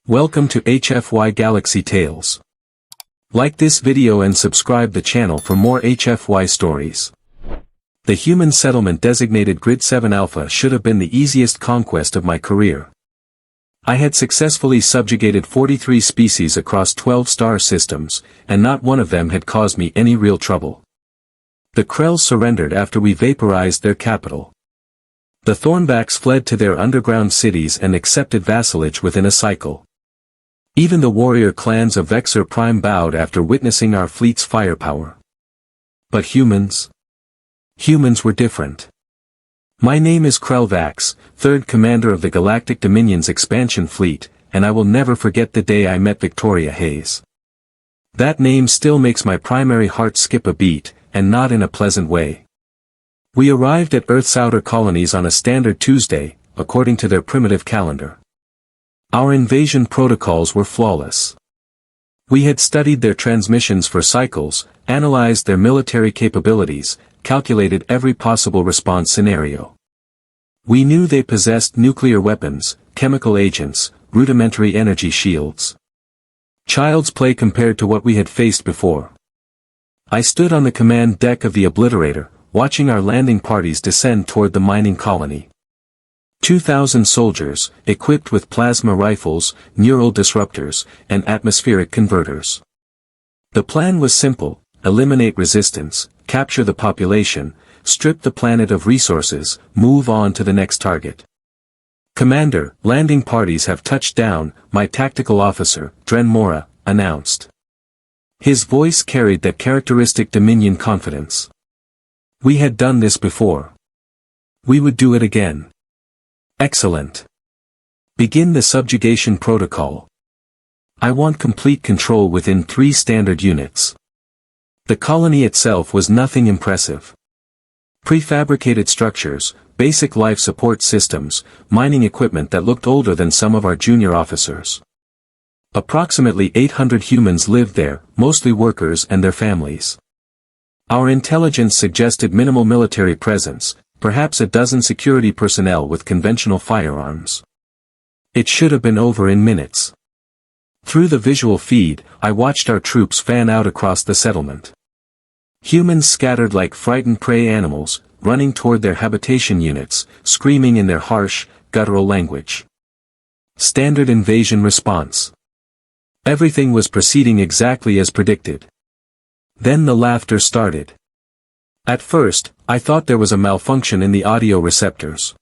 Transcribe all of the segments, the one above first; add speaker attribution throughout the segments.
Speaker 1: Welcome to HFY Galaxy Tales. Like this video and subscribe the channel for more HFY stories. The human settlement designated Grid 7 Alpha should have been the easiest conquest of my career. I had successfully subjugated 43 species across 12 star systems, and not one of them had caused me any real trouble. The Krells surrendered after we vaporized their capital. The Thornbacks fled to their underground cities and accepted vassalage within a cycle. Even the warrior clans of Vexor Prime bowed after witnessing our fleet's firepower. But humans? Humans were different. My name is Krellvax, 3rd Commander of the Galactic Dominion's expansion fleet, and I will never forget the day I met Victoria Hayes. That name still makes my primary heart skip a beat, and not in a pleasant way. We arrived at Earth's outer colonies on a standard Tuesday, according to their primitive calendar. Our invasion protocols were flawless. We had studied their transmissions for cycles, analyzed their military capabilities, calculated every possible response scenario. We knew they possessed nuclear weapons, chemical agents, rudimentary energy shields. Child's play compared to what we had faced before. I stood on the command deck of the Obliterator, watching our landing parties descend toward the mining colony. 2,000 soldiers, equipped with plasma rifles, neural disruptors, and atmospheric converters. The plan was simple: eliminate resistance, capture the population, strip the planet of resources, move on to the next target. "Commander, landing parties have touched down," my tactical officer, Dren Mora, announced. His voice carried that characteristic Dominion confidence. We had done this before. We would do it again. Excellent. Begin the subjugation protocol. I want complete control within 3 standard units. The colony itself was nothing impressive. Prefabricated structures, basic life support systems, mining equipment that looked older than some of our junior officers. Approximately 800 humans lived there, mostly workers and their families. Our intelligence suggested minimal military presence, perhaps a dozen security personnel with conventional firearms. It should have been over in minutes. Through the visual feed, I watched our troops fan out across the settlement. Humans scattered like frightened prey animals, running toward their habitation units, screaming in their harsh, guttural language. Standard invasion response. Everything was proceeding exactly as predicted. Then the laughter started. At first, I thought there was a malfunction in the audio receptors.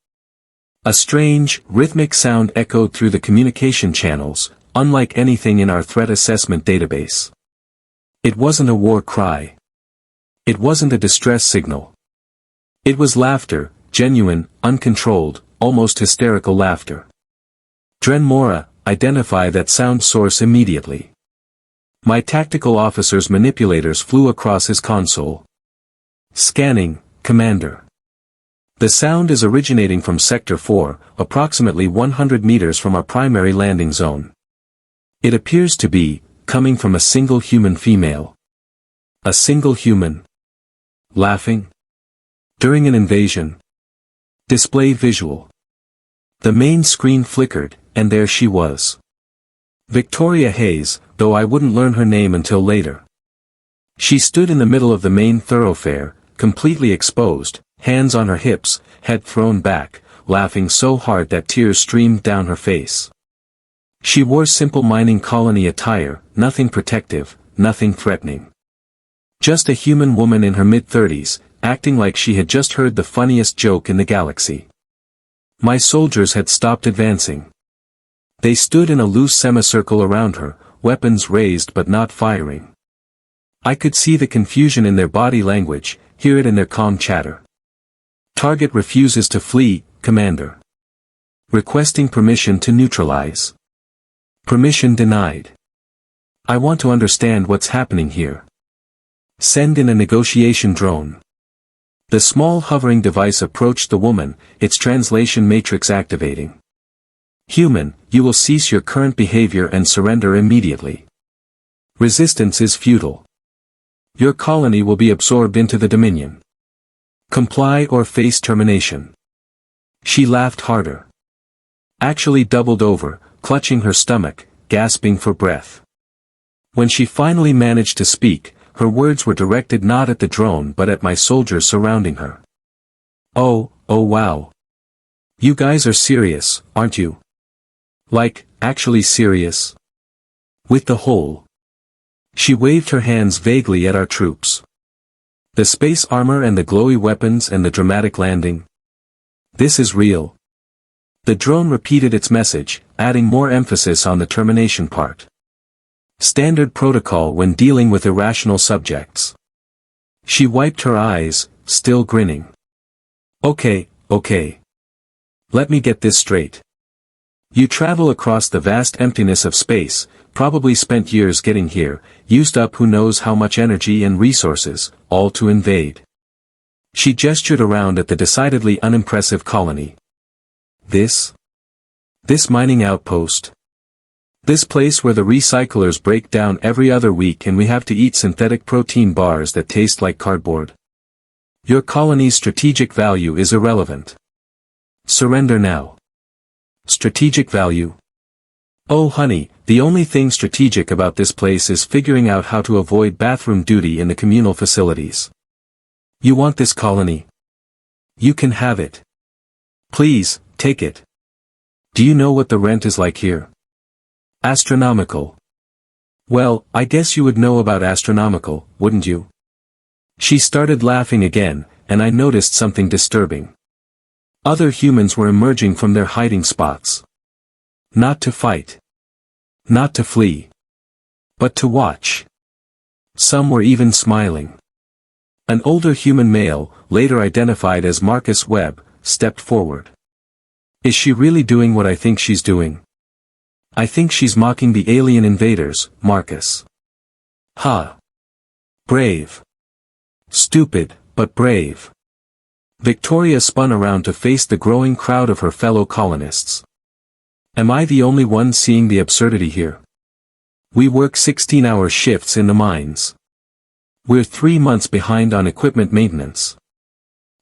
Speaker 1: A strange, rhythmic sound echoed through the communication channels, unlike anything in our threat assessment database. It wasn't a war cry. It wasn't a distress signal. It was laughter, genuine, uncontrolled, almost hysterical laughter. Dren Mora, identify that sound source immediately. My tactical officer's manipulators flew across his console. Scanning, Commander. The sound is originating from Sector 4, approximately 100 meters from our primary landing zone. It appears to be coming from a single human female. A single human. Laughing? During an invasion. Display visual. The main screen flickered, and there she was. Victoria Hayes, though I wouldn't learn her name until later. She stood in the middle of the main thoroughfare, completely exposed, hands on her hips, head thrown back, laughing so hard that tears streamed down her face. She wore simple mining colony attire, nothing protective, nothing threatening. Just a human woman in her mid-30s, acting like she had just heard the funniest joke in the galaxy. My soldiers had stopped advancing. They stood in a loose semicircle around her, weapons raised but not firing. I could see the confusion in their body language, hear it in their calm chatter. Target refuses to flee, Commander. Requesting permission to neutralize. Permission denied. I want to understand what's happening here. Send in a negotiation drone. The small hovering device approached the woman, its translation matrix activating. Human, you will cease your current behavior and surrender immediately. Resistance is futile. Your colony will be absorbed into the Dominion. Comply or face termination. She laughed harder. Actually doubled over, clutching her stomach, gasping for breath. When she finally managed to speak, her words were directed not at the drone but at my soldiers surrounding her. Oh wow. You guys are serious, aren't you? Like, actually serious? With the whole. She waved her hands vaguely at our troops. The space armor and the glowy weapons and the dramatic landing. This is real. The drone repeated its message, adding more emphasis on the termination part. Standard protocol when dealing with irrational subjects. She wiped her eyes, still grinning. Okay. Let me get this straight. You travel across the vast emptiness of space, probably spent years getting here, used up who knows how much energy and resources, all to invade. She gestured around at the decidedly unimpressive colony. This mining outpost. This place where the recyclers break down every other week and we have to eat synthetic protein bars that taste like cardboard. Your colony's strategic value is irrelevant. Surrender now. Strategic value? Oh honey, the only thing strategic about this place is figuring out how to avoid bathroom duty in the communal facilities. You want this colony? You can have it. Please, take it. Do you know what the rent is like here? Astronomical. Well, I guess you would know about astronomical, wouldn't you? She started laughing again, and I noticed something disturbing. Other humans were emerging from their hiding spots. Not to fight. Not to flee. But to watch. Some were even smiling. An older human male, later identified as Marcus Webb, stepped forward. Is she really doing what I think she's doing? I think she's mocking the alien invaders, Marcus. Ha! Brave. Stupid, but brave. Victoria spun around to face the growing crowd of her fellow colonists. Am I the only one seeing the absurdity here? We work 16-hour shifts in the mines. We're 3 months behind on equipment maintenance.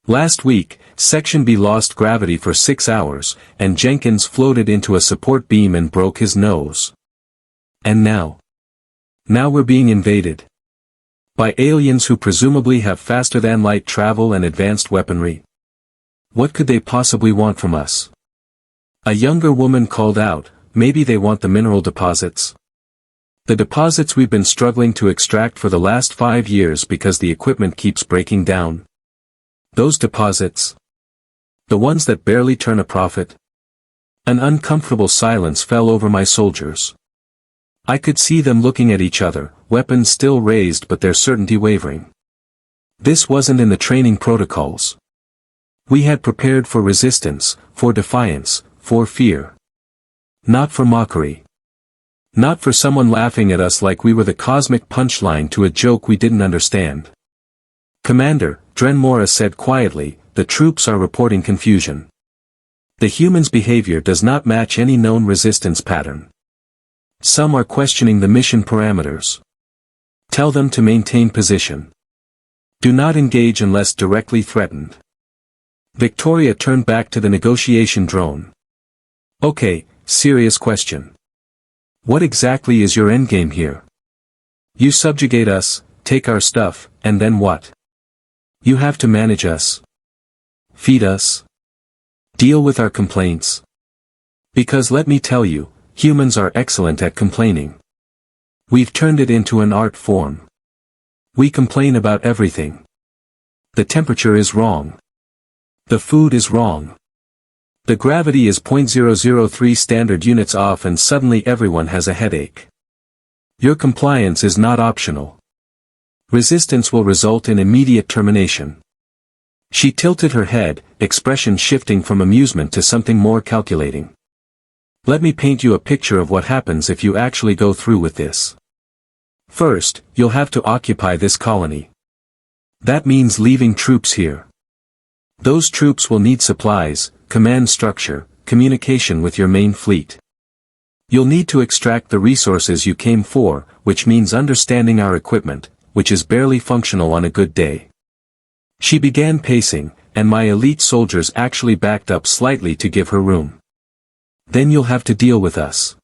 Speaker 1: Last week, Section B lost gravity for 6 hours, and Jenkins floated into a support beam and broke his nose. And now? Now we're being invaded. By aliens who presumably have faster-than-light travel and advanced weaponry. What could they possibly want from us? A younger woman called out, maybe they want the mineral deposits. The deposits we've been struggling to extract for the last 5 years because the equipment keeps breaking down. Those deposits. The ones that barely turn a profit. An uncomfortable silence fell over my soldiers. I could see them looking at each other, weapons still raised but their certainty wavering. This wasn't in the training protocols. We had prepared for resistance, for defiance, for fear. Not for mockery. Not for someone laughing at us like we were the cosmic punchline to a joke we didn't understand. Commander, Drenmora said quietly, the troops are reporting confusion. The humans' behavior does not match any known resistance pattern. Some are questioning the mission parameters. Tell them to maintain position. Do not engage unless directly threatened. Victoria turned back to the negotiation drone. Okay, serious question. What exactly is your endgame here? You subjugate us, take our stuff, and then what? You have to manage us. Feed us. Deal with our complaints. Because let me tell you, humans are excellent at complaining. We've turned it into an art form. We complain about everything. The temperature is wrong. The food is wrong. The gravity is 0.003 standard units off and suddenly everyone has a headache. Your compliance is not optional. Resistance will result in immediate termination. She tilted her head, expression shifting from amusement to something more calculating. Let me paint you a picture of what happens if you actually go through with this. First, you'll have to occupy this colony. That means leaving troops here. Those troops will need supplies, command structure, communication with your main fleet. You'll need to extract the resources you came for, which means understanding our equipment, which is barely functional on a good day. She began pacing, and my elite soldiers actually backed up slightly to give her room. Then you'll have to deal with us.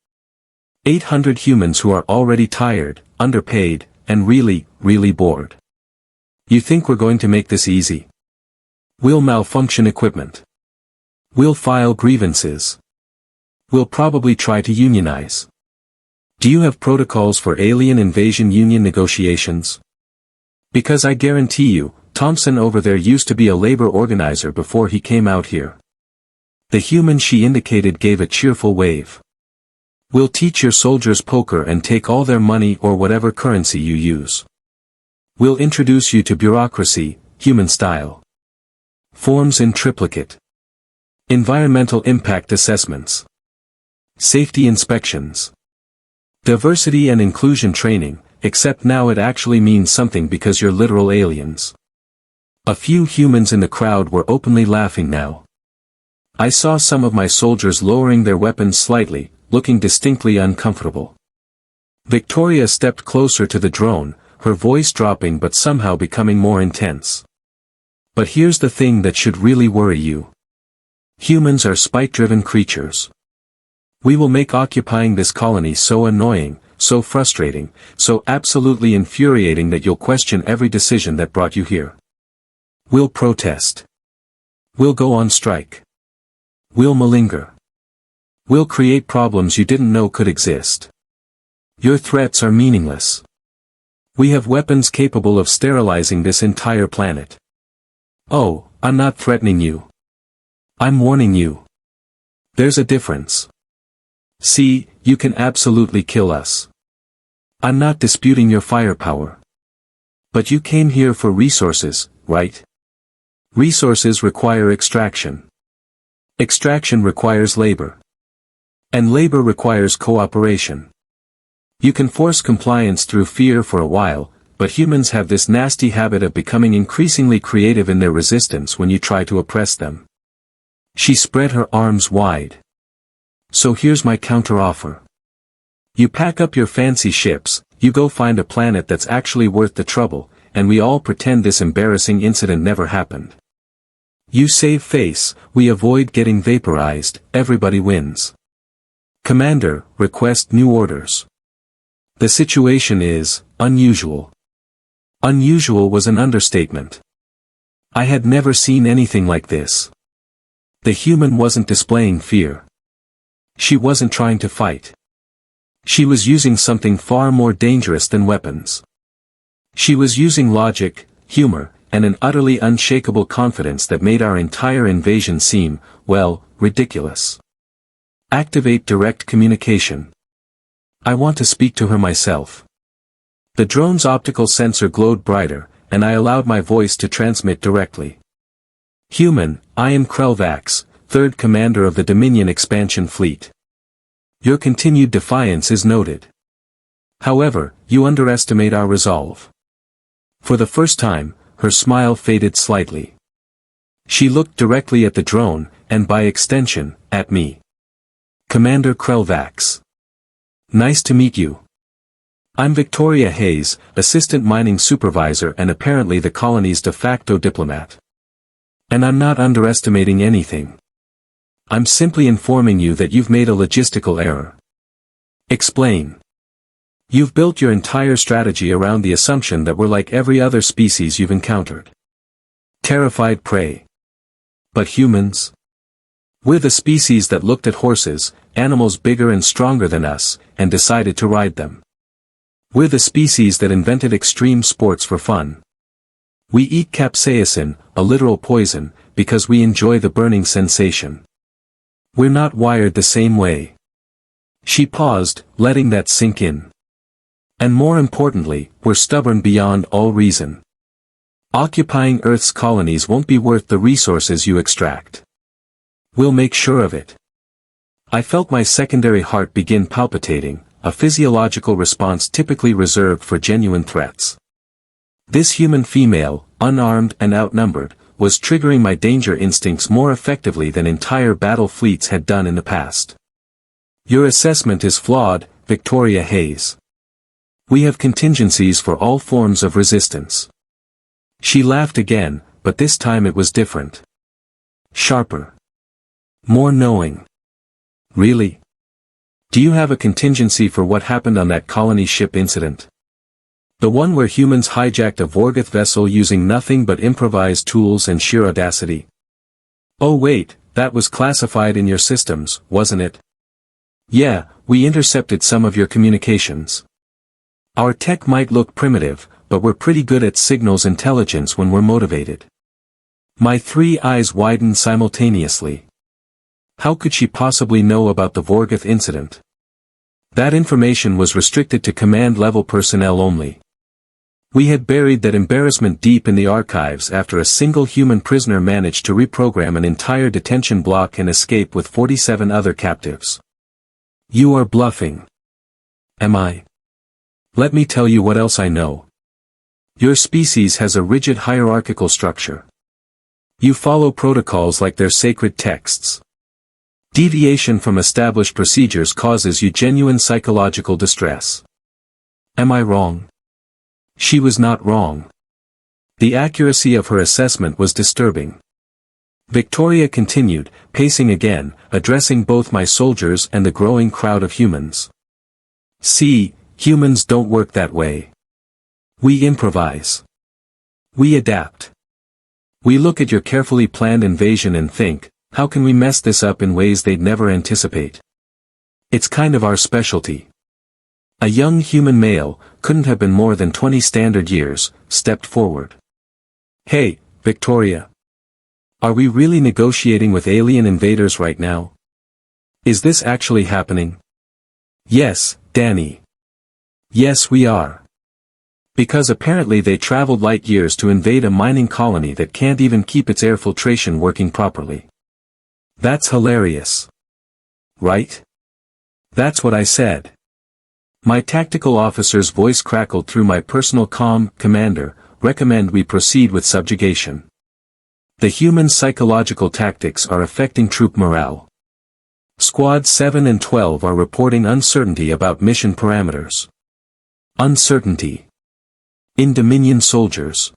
Speaker 1: 800 humans who are already tired, underpaid, and really, really bored. You think we're going to make this easy? We'll malfunction equipment. We'll file grievances. We'll probably try to unionize. Do you have protocols for alien invasion union negotiations? Because I guarantee you, Thompson over there used to be a labor organizer before he came out here. The human she indicated gave a cheerful wave. We'll teach your soldiers poker and take all their money or whatever currency you use. We'll introduce you to bureaucracy, human style. Forms in triplicate. Environmental impact assessments. Safety inspections. Diversity and inclusion training, except now it actually means something because you're literal aliens. A few humans in the crowd were openly laughing now. I saw some of my soldiers lowering their weapons slightly, looking distinctly uncomfortable. Victoria stepped closer to the drone, her voice dropping but somehow becoming more intense. But here's the thing that should really worry you. Humans are spite-driven creatures. We will make occupying this colony so annoying, so frustrating, so absolutely infuriating that you'll question every decision that brought you here. We'll protest. We'll go on strike. We'll malinger. We'll create problems you didn't know could exist. Your threats are meaningless. We have weapons capable of sterilizing this entire planet. Oh, I'm not threatening you. I'm warning you. There's a difference. See, you can absolutely kill us. I'm not disputing your firepower. But you came here for resources, right? Resources require extraction. Extraction requires labor. And labor requires cooperation. You can force compliance through fear for a while, but humans have this nasty habit of becoming increasingly creative in their resistance when you try to oppress them. She spread her arms wide. So here's my counteroffer. You pack up your fancy ships, you go find a planet that's actually worth the trouble, and we all pretend this embarrassing incident never happened. You save face, we avoid getting vaporized, everybody wins. Commander, request new orders. The situation is unusual. Unusual was an understatement. I had never seen anything like this. The human wasn't displaying fear. She wasn't trying to fight. She was using something far more dangerous than weapons. She was using logic, humor, and an utterly unshakable confidence that made our entire invasion seem, well, ridiculous. Activate direct communication. I want to speak to her myself. The drone's optical sensor glowed brighter, and I allowed my voice to transmit directly. Human, I am Krelvax, 3rd Commander of the Dominion Expansion Fleet. Your continued defiance is noted. However, you underestimate our resolve. For the first time, her smile faded slightly. She looked directly at the drone, and by extension, at me. Commander Krelvax. Nice to meet you. I'm Victoria Hayes, Assistant Mining Supervisor and apparently the colony's de facto diplomat. And I'm not underestimating anything. I'm simply informing you that you've made a logistical error. Explain. You've built your entire strategy around the assumption that we're like every other species you've encountered. Terrified prey. But humans? We're the species that looked at horses, animals bigger and stronger than us, and decided to ride them. We're the species that invented extreme sports for fun. We eat capsaicin, a literal poison, because we enjoy the burning sensation. We're not wired the same way. She paused, letting that sink in. And more importantly, we're stubborn beyond all reason. Occupying Earth's colonies won't be worth the resources you extract. We'll make sure of it. I felt my secondary heart begin palpitating, a physiological response typically reserved for genuine threats. This human female, unarmed and outnumbered, was triggering my danger instincts more effectively than entire battle fleets had done in the past. Your assessment is flawed, Victoria Hayes. We have contingencies for all forms of resistance. She laughed again, but this time it was different. Sharper. More knowing. Really? Do you have a contingency for what happened on that colony ship incident? The one where humans hijacked a Vorgoth vessel using nothing but improvised tools and sheer audacity. Oh wait, that was classified in your systems, wasn't it? Yeah, we intercepted some of your communications. Our tech might look primitive, but we're pretty good at signals intelligence when we're motivated. My three eyes widened simultaneously. How could she possibly know about the Vorgoth incident? That information was restricted to command-level personnel only. We had buried that embarrassment deep in the archives after a single human prisoner managed to reprogram an entire detention block and escape with 47 other captives. You are bluffing. Am I? Let me tell you what else I know. Your species has a rigid hierarchical structure. You follow protocols like they're sacred texts. Deviation from established procedures causes you genuine psychological distress. Am I wrong? She was not wrong. The accuracy of her assessment was disturbing. Victoria continued, pacing again, addressing both my soldiers and the growing crowd of humans. See, humans don't work that way. We improvise. We adapt. We look at your carefully planned invasion and think, how can we mess this up in ways they'd never anticipate? It's kind of our specialty. A young human male, couldn't have been more than 20 standard years, stepped forward. Hey, Victoria. Are we really negotiating with alien invaders right now? Is this actually happening? Yes, Danny. Yes, we are. Because apparently they traveled light years to invade a mining colony that can't even keep its air filtration working properly. That's hilarious. Right? That's what I said. My tactical officer's voice crackled through my personal comm. Commander, recommend we proceed with subjugation. The human psychological tactics are affecting troop morale. Squads 7 and 12 are reporting uncertainty about mission parameters. Uncertainty. In Dominion soldiers.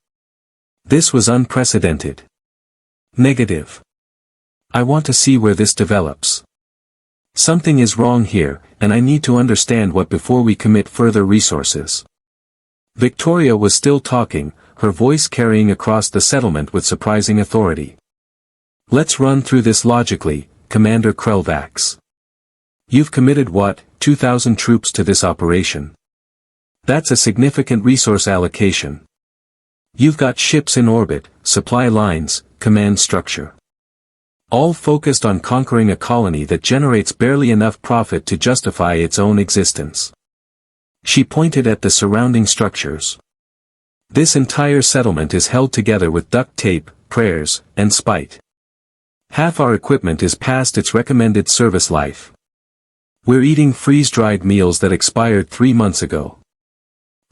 Speaker 1: This was unprecedented. Negative. I want to see where this develops. Something is wrong here, and I need to understand what before we commit further resources. Victoria was still talking, her voice carrying across the settlement with surprising authority. Let's run through this logically, Commander Krelvax. You've committed what, 2,000 troops to this operation? That's a significant resource allocation. You've got ships in orbit, supply lines, command structure. All focused on conquering a colony that generates barely enough profit to justify its own existence. She pointed at the surrounding structures. This entire settlement is held together with duct tape, prayers, and spite. Half our equipment is past its recommended service life. We're eating freeze-dried meals that expired 3 months ago.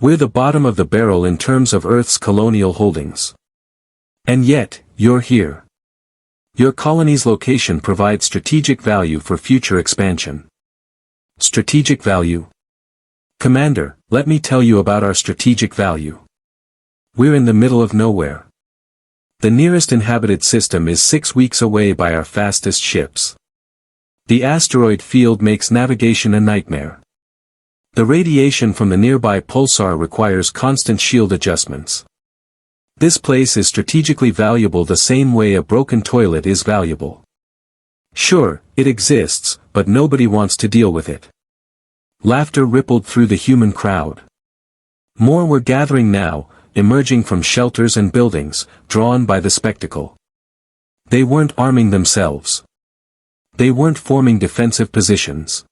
Speaker 1: We're the bottom of the barrel in terms of Earth's colonial holdings. And yet, you're here. Your colony's location provides strategic value for future expansion. Strategic value? Commander, let me tell you about our strategic value. We're in the middle of nowhere. The nearest inhabited system is 6 weeks away by our fastest ships. The asteroid field makes navigation a nightmare. The radiation from the nearby pulsar requires constant shield adjustments. This place is strategically valuable the same way a broken toilet is valuable. Sure, it exists, but nobody wants to deal with it. Laughter rippled through the human crowd. More were gathering now, emerging from shelters and buildings, drawn by the spectacle. They weren't arming themselves. They weren't forming defensive positions.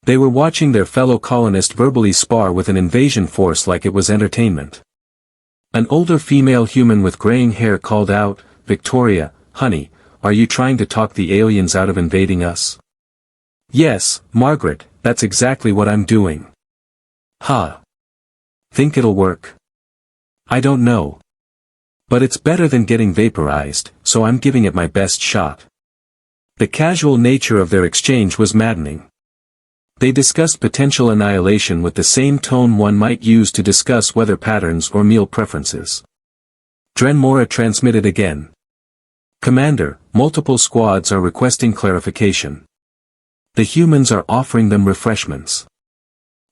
Speaker 1: They were watching their fellow colonist verbally spar with an invasion force like it was entertainment. An older female human with graying hair called out, Victoria, honey, are you trying to talk the aliens out of invading us? Yes, Margaret, that's exactly what I'm doing. Huh. Think it'll work? I don't know. But it's better than getting vaporized, so I'm giving it my best shot. The casual nature of their exchange was maddening. They discussed potential annihilation with the same tone one might use to discuss weather patterns or meal preferences. Drenmora transmitted again. Commander, multiple squads are requesting clarification. The humans are offering them refreshments.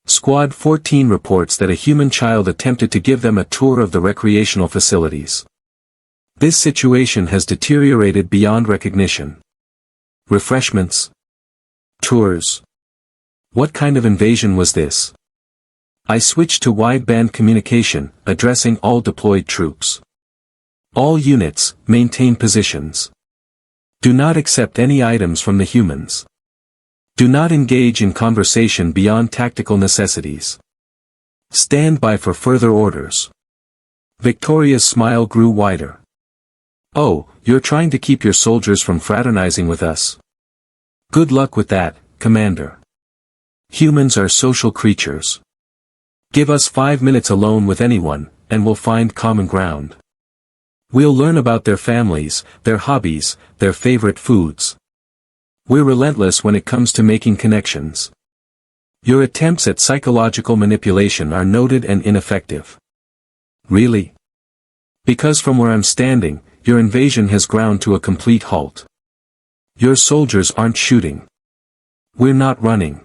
Speaker 1: Squad 14 reports that a human child attempted to give them a tour of the recreational facilities. This situation has deteriorated beyond recognition. Refreshments? Tours? What kind of invasion was this? I switched to wideband communication, addressing all deployed troops. All units, maintain positions. Do not accept any items from the humans. Do not engage in conversation beyond tactical necessities. Stand by for further orders. Victoria's smile grew wider. Oh, you're trying to keep your soldiers from fraternizing with us. Good luck with that, Commander. Humans are social creatures. Give us 5 minutes alone with anyone, and we'll find common ground. We'll learn about their families, their hobbies, their favorite foods. We're relentless when it comes to making connections. Your attempts at psychological manipulation are noted and ineffective. Really? Because from where I'm standing, your invasion has ground to a complete halt. Your soldiers aren't shooting. We're not running.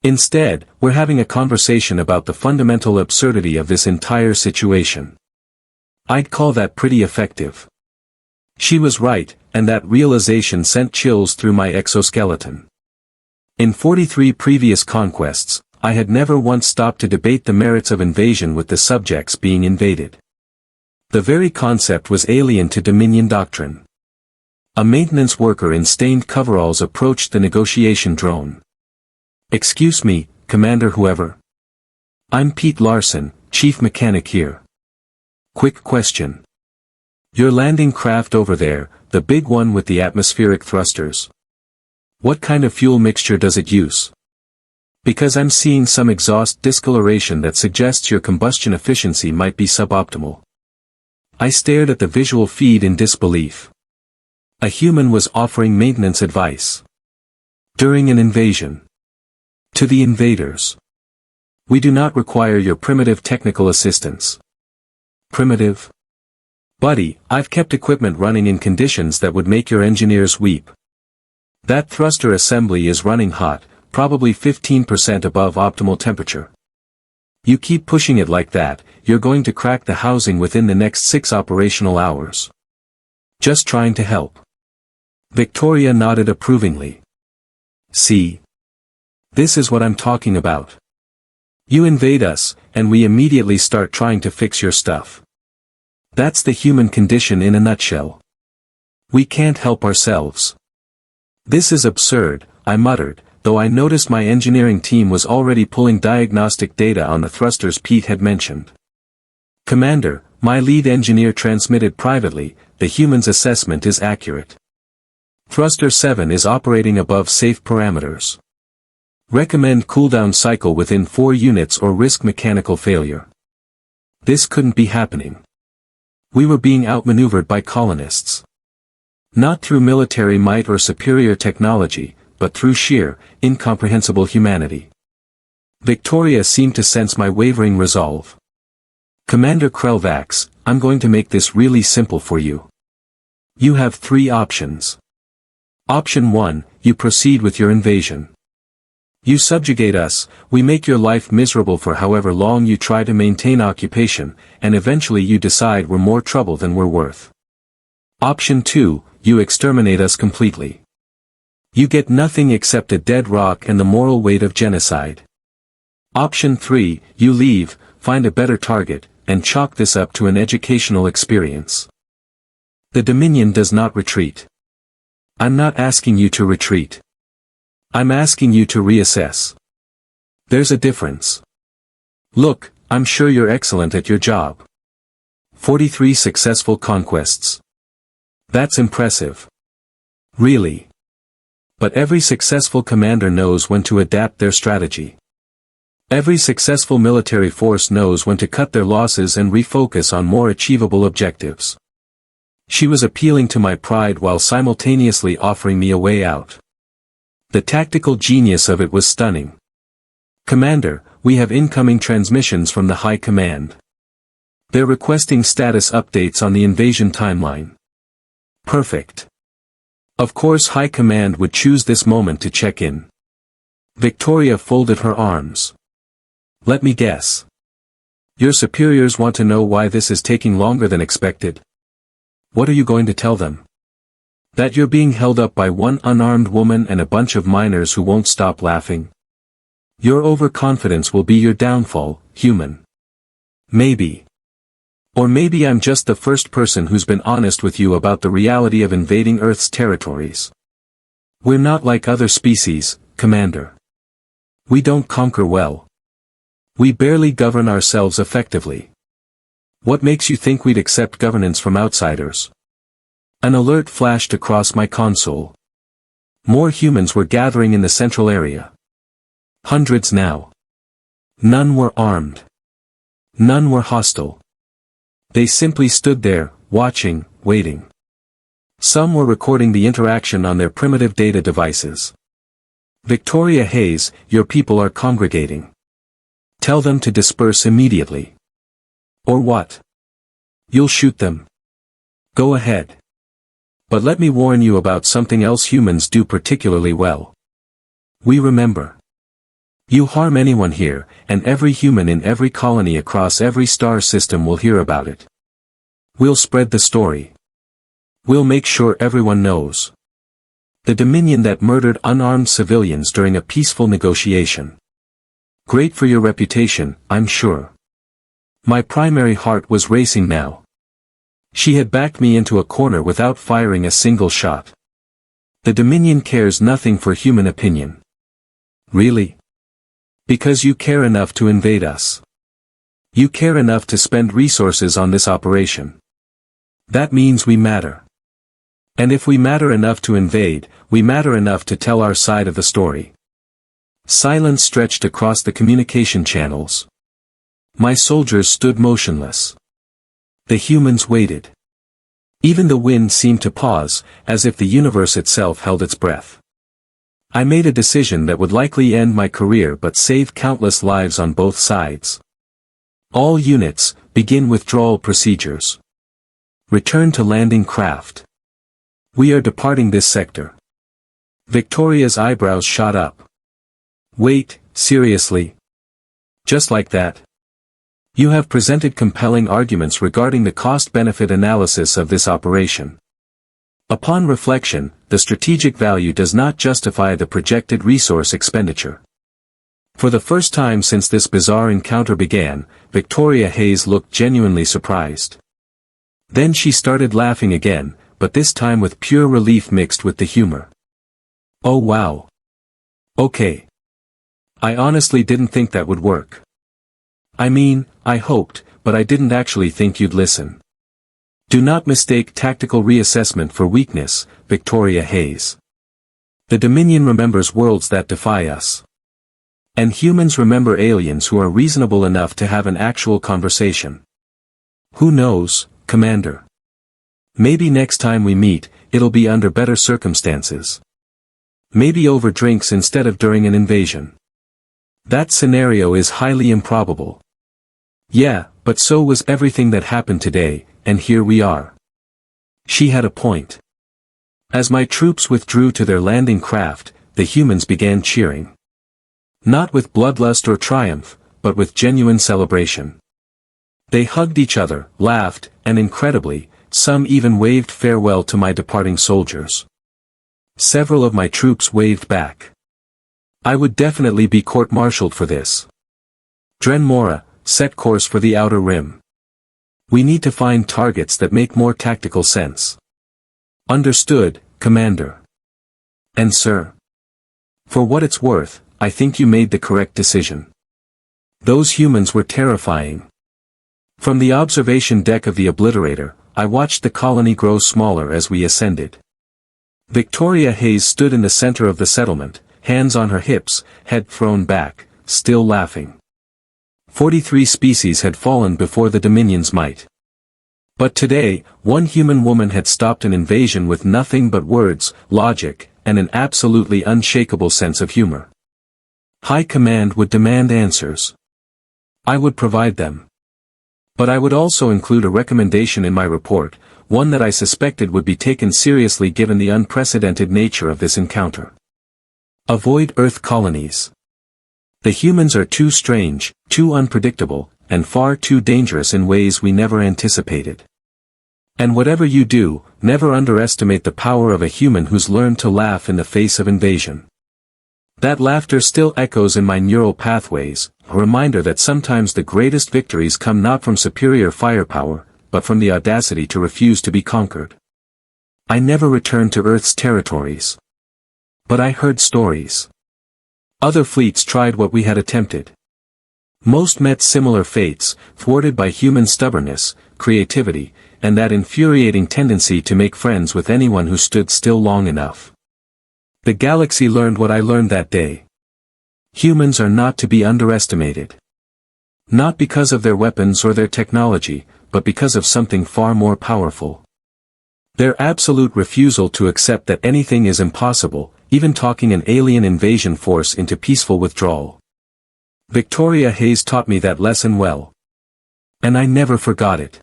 Speaker 1: Instead, we're having a conversation about the fundamental absurdity of this entire situation. I'd call that pretty effective. She was right, and that realization sent chills through my exoskeleton. In 43 previous conquests, I had never once stopped to debate the merits of invasion with the subjects being invaded. The very concept was alien to Dominion doctrine. A maintenance worker in stained coveralls approached the negotiation drone. Excuse me, Commander whoever. I'm Pete Larson, Chief Mechanic here. Quick question. Your landing craft over there, the big one with the atmospheric thrusters. What kind of fuel mixture does it use? Because I'm seeing some exhaust discoloration that suggests your combustion efficiency might be suboptimal. I stared at the visual feed in disbelief. A human was offering maintenance advice. During an invasion. To the invaders. We do not require your primitive technical assistance. Primitive? Buddy, I've kept equipment running in conditions that would make your engineers weep. That thruster assembly is running hot, probably 15% above optimal temperature. You keep pushing it like that, you're going to crack the housing within the next 6 operational hours. Just trying to help. Victoria nodded approvingly. See? This is what I'm talking about. You invade us, and we immediately start trying to fix your stuff. That's the human condition in a nutshell. We can't help ourselves. This is absurd, I muttered, though I noticed my engineering team was already pulling diagnostic data on the thrusters Pete had mentioned. Commander, my lead engineer transmitted privately, the human's assessment is accurate. Thruster 7 is operating above safe parameters. Recommend cooldown cycle within 4 units or risk mechanical failure. This couldn't be happening. We were being outmaneuvered by colonists. Not through military might or superior technology, but through sheer, incomprehensible humanity. Victoria seemed to sense my wavering resolve. Commander Krelvax, I'm going to make this really simple for you. You have 3 options. Option 1, you proceed with your invasion. You subjugate us, we make your life miserable for however long you try to maintain occupation, and eventually you decide we're more trouble than we're worth. Option 2, you exterminate us completely. You get nothing except a dead rock and the moral weight of genocide. Option 3, you leave, find a better target, and chalk this up to an educational experience. The Dominion does not retreat. I'm not asking you to retreat. I'm asking you to reassess. There's a difference. Look, I'm sure you're excellent at your job. 43 successful conquests. That's impressive. Really. But every successful commander knows when to adapt their strategy. Every successful military force knows when to cut their losses and refocus on more achievable objectives. She was appealing to my pride while simultaneously offering me a way out. The tactical genius of it was stunning. Commander, we have incoming transmissions from the High Command. They're requesting status updates on the invasion timeline. Perfect. Of course High Command would choose this moment to check in. Victoria folded her arms. Let me guess. Your superiors want to know why this is taking longer than expected. What are you going to tell them? That you're being held up by one unarmed woman and a bunch of miners who won't stop laughing? Your overconfidence will be your downfall, human. Maybe. Or maybe I'm just the first person who's been honest with you about the reality of invading Earth's territories. We're not like other species, Commander. We don't conquer well. We barely govern ourselves effectively. What makes you think we'd accept governance from outsiders? An alert flashed across my console. More humans were gathering in the central area. Hundreds now. None were armed. None were hostile. They simply stood there, watching, waiting. Some were recording the interaction on their primitive data devices. Victoria Hayes, your people are congregating. Tell them to disperse immediately. Or what? You'll shoot them. Go ahead. But let me warn you about something else humans do particularly well. We remember. You harm anyone here, and every human in every colony across every star system will hear about it. We'll spread the story. We'll make sure everyone knows. The Dominion that murdered unarmed civilians during a peaceful negotiation. Great for your reputation, I'm sure. My primary heart was racing now. She had backed me into a corner without firing a single shot. The Dominion cares nothing for human opinion. Really? Because you care enough to invade us. You care enough to spend resources on this operation. That means we matter. And if we matter enough to invade, we matter enough to tell our side of the story. Silence stretched across the communication channels. My soldiers stood motionless. The humans waited. Even the wind seemed to pause, as if the universe itself held its breath. I made a decision that would likely end my career but save countless lives on both sides. All units, begin withdrawal procedures. Return to landing craft. We are departing this sector. Victoria's eyebrows shot up. Wait, seriously? Just like that? You have presented compelling arguments regarding the cost-benefit analysis of this operation. Upon reflection, the strategic value does not justify the projected resource expenditure. For the first time since this bizarre encounter began, Victoria Hayes looked genuinely surprised. Then she started laughing again, but this time with pure relief mixed with the humor. Oh wow. Okay. I honestly didn't think that would work. I mean, I hoped, but I didn't actually think you'd listen. Do not mistake tactical reassessment for weakness, Victoria Hayes. The Dominion remembers worlds that defy us. And humans remember aliens who are reasonable enough to have an actual conversation. Who knows, Commander? Maybe next time we meet, it'll be under better circumstances. Maybe over drinks instead of during an invasion. That scenario is highly improbable. Yeah, but so was everything that happened today, and here we are. She had a point. As my troops withdrew to their landing craft, the humans began cheering. Not with bloodlust or triumph, but with genuine celebration. They hugged each other, laughed, and incredibly, some even waved farewell to my departing soldiers. Several of my troops waved back. I would definitely be court-martialed for this. Dren Mora, set course for the outer rim. We need to find targets that make more tactical sense. Understood, Commander. And sir. For what it's worth, I think you made the correct decision. Those humans were terrifying. From the observation deck of the Obliterator, I watched the colony grow smaller as we ascended. Victoria Hayes stood in the center of the settlement, hands on her hips, head thrown back, still laughing. 43 species had fallen before the Dominion's might. But today, one human woman had stopped an invasion with nothing but words, logic, and an absolutely unshakable sense of humor. High Command would demand answers. I would provide them. But I would also include a recommendation in my report, one that I suspected would be taken seriously given the unprecedented nature of this encounter. Avoid Earth colonies. The humans are too strange, too unpredictable, and far too dangerous in ways we never anticipated. And whatever you do, never underestimate the power of a human who's learned to laugh in the face of invasion. That laughter still echoes in my neural pathways, a reminder that sometimes the greatest victories come not from superior firepower, but from the audacity to refuse to be conquered. I never returned to Earth's territories. But I heard stories. Other fleets tried what we had attempted. Most met similar fates, thwarted by human stubbornness, creativity, and that infuriating tendency to make friends with anyone who stood still long enough. The galaxy learned what I learned that day. Humans are not to be underestimated. Not because of their weapons or their technology, but because of something far more powerful. Their absolute refusal to accept that anything is impossible, even talking an alien invasion force into peaceful withdrawal. Victoria Hayes taught me that lesson well. And I never forgot it.